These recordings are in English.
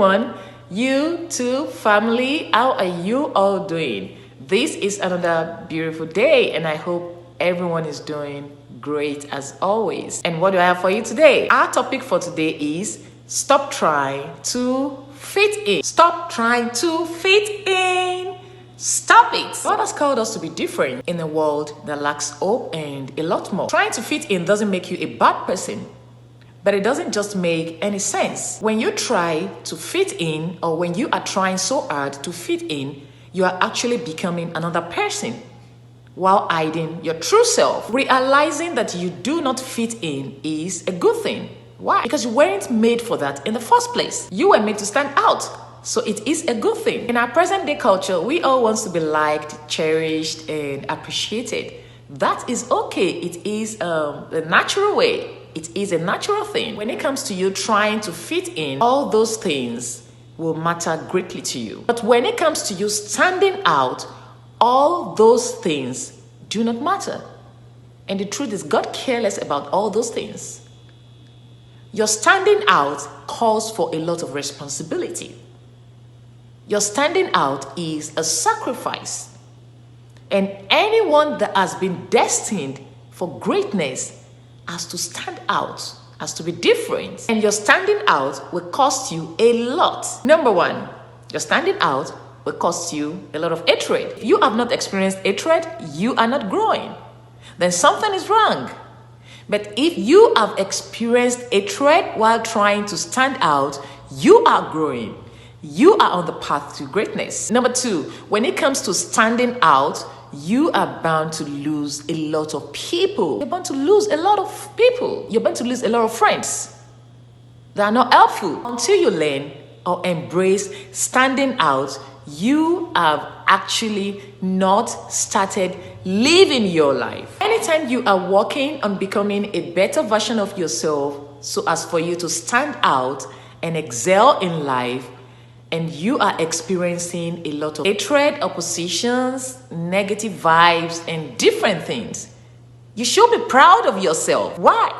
everyone, YouTube family, how are you all doing? This is another beautiful day and I hope everyone is doing great as always. And what do I have for you today? Our topic for today is stop trying to fit in. Stop trying to fit in. Stop it. God has called us to be different in a world that lacks hope and a lot more. Trying to fit in doesn't make you a bad person. But it doesn't just make any sense. When you try to fit in, or when you are trying so hard to fit in, you are actually becoming another person while hiding your true self. Realizing that you do not fit in is a good thing. Why? Because you weren't made for that in the first place. You were made to stand out. So it is a good thing. In our present day culture, we all want to be liked, cherished, and appreciated. That is okay. It is the natural way. It is a natural thing. When it comes to you trying to fit in, all those things will matter greatly to you. But when it comes to you standing out, all those things do not matter. And the truth is, God cares less about all those things. Your standing out calls for a lot of responsibility. Your standing out is a sacrifice. And anyone that has been destined for greatness has to stand out, has to be different. And your standing out will cost you a lot. Number one, your standing out will cost you a lot of hatred. If you have not experienced hatred, you are not growing. Then something is wrong. But if you have experienced hatred while trying to stand out, you are growing. You are on the path to greatness. Number two, when it comes to standing out, you are bound to lose a lot of people. You're bound to lose a lot of people. You're bound to lose a lot of friends that are not helpful. Until you learn or embrace standing out, you have actually not started living your life. Anytime you are working on becoming a better version of yourself so as for you to stand out and excel in life, and you are experiencing a lot of hatred, oppositions, negative vibes, and different things, you should be proud of yourself. Why?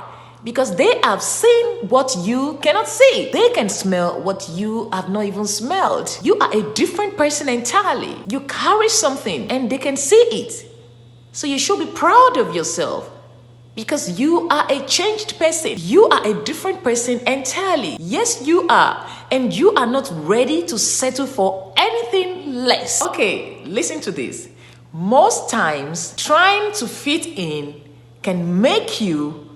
Because they have seen what you cannot see. They can smell what you have not even smelled. You are a different person entirely. You carry something and they can see it. So you should be proud of yourself. Because you are a changed person. You are a different person entirely. Yes, you are. And you are not ready to settle for anything less. Okay, listen to this. Most times, trying to fit in can make you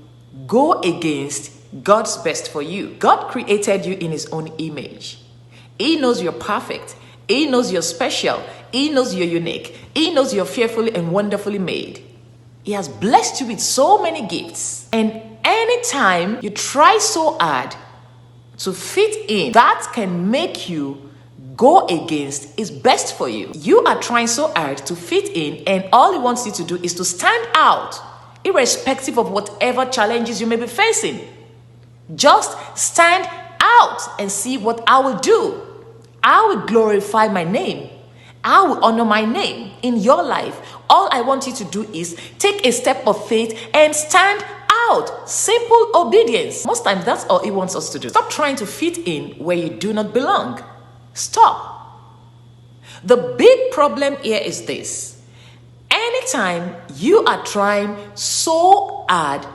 go against God's best for you. God created you in His own image. He knows you're perfect. He knows you're special. He knows you're unique. He knows you're fearfully and wonderfully made. He has blessed you with so many gifts. And anytime you try so hard to fit in, that can make you go against His best for you. You are trying so hard to fit in, and all He wants you to do is to stand out, irrespective of whatever challenges you may be facing. Just stand out and see what I will do. I will glorify my name. I will honor my name in your life. All I want you to do is take a step of faith and stand out. Simple obedience. Most times, that's all He wants us to do. Stop trying to fit in where you do not belong. Stop. The big problem here is this. Anytime you are trying so hard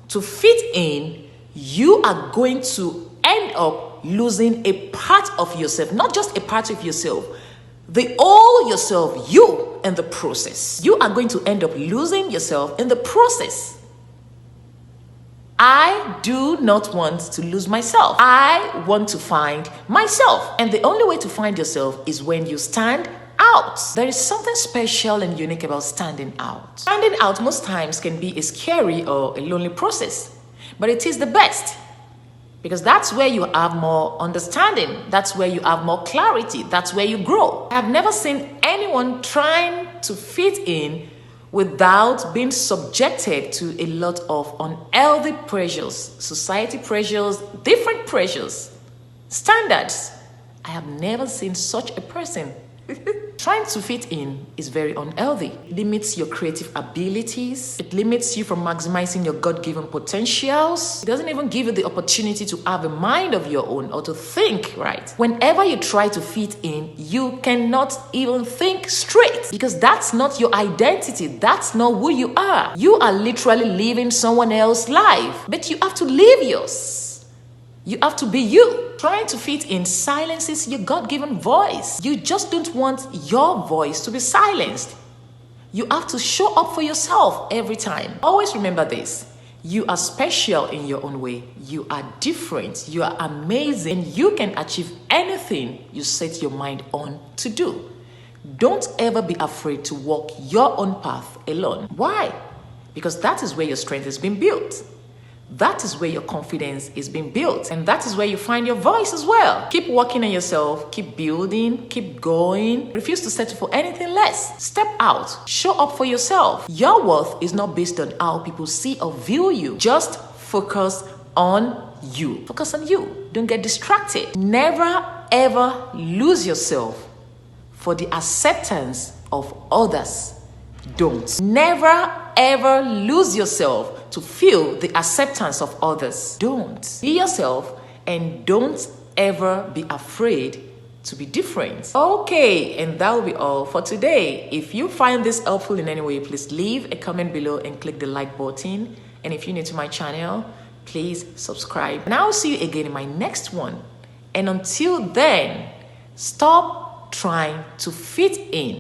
to fit in, you are going to end up losing a part of yourself. Not just a part of yourself. The whole yourself, you in the process. You are going to end up losing yourself in the process. I do not want to lose myself. I want to find myself. And the only way to find yourself is when you stand out. There is something special and unique about standing out. Standing out most times can be a scary or a lonely process, but it is the best. Because that's where you have more understanding. That's where you have more clarity. That's where you grow. I have never seen anyone trying to fit in without being subjected to a lot of unhealthy pressures, society pressures, different pressures, standards. I have never seen such a person. Trying to fit in is very unhealthy. It limits your creative abilities. It limits you from maximizing your God-given potentials. It doesn't even give you the opportunity to have a mind of your own or to think right. Whenever you try to fit in, you cannot even think straight because that's not your identity. That's not who you are. You are literally living someone else's life, but you have to live yours. You have to be you. Trying to fit in silences your God-given voice. You just don't want your voice to be silenced. You have to show up for yourself every time. Always remember this. You are special in your own way. You are different. You are amazing. And you can achieve anything you set your mind on to do. Don't ever be afraid to walk your own path alone. Why? Because that is where your strength has been built. That is where your confidence is being built. And that is where you find your voice as well. Keep working on yourself. Keep building. Keep going. Refuse to settle for anything less. Step out. Show up for yourself. Your worth is not based on how people see or view you. Just focus on you. Focus on you. Don't get distracted. Never ever lose yourself for the acceptance of others. Don't. Never ever lose yourself to feel the acceptance of others. Don't. Be yourself and don't ever be afraid to be different. Okay, and that will be all for today. If you find this helpful in any way, please leave a comment below and click the like button. And if you're new to my channel, please subscribe. And I'll see you again in my next one. And until then, stop trying to fit in.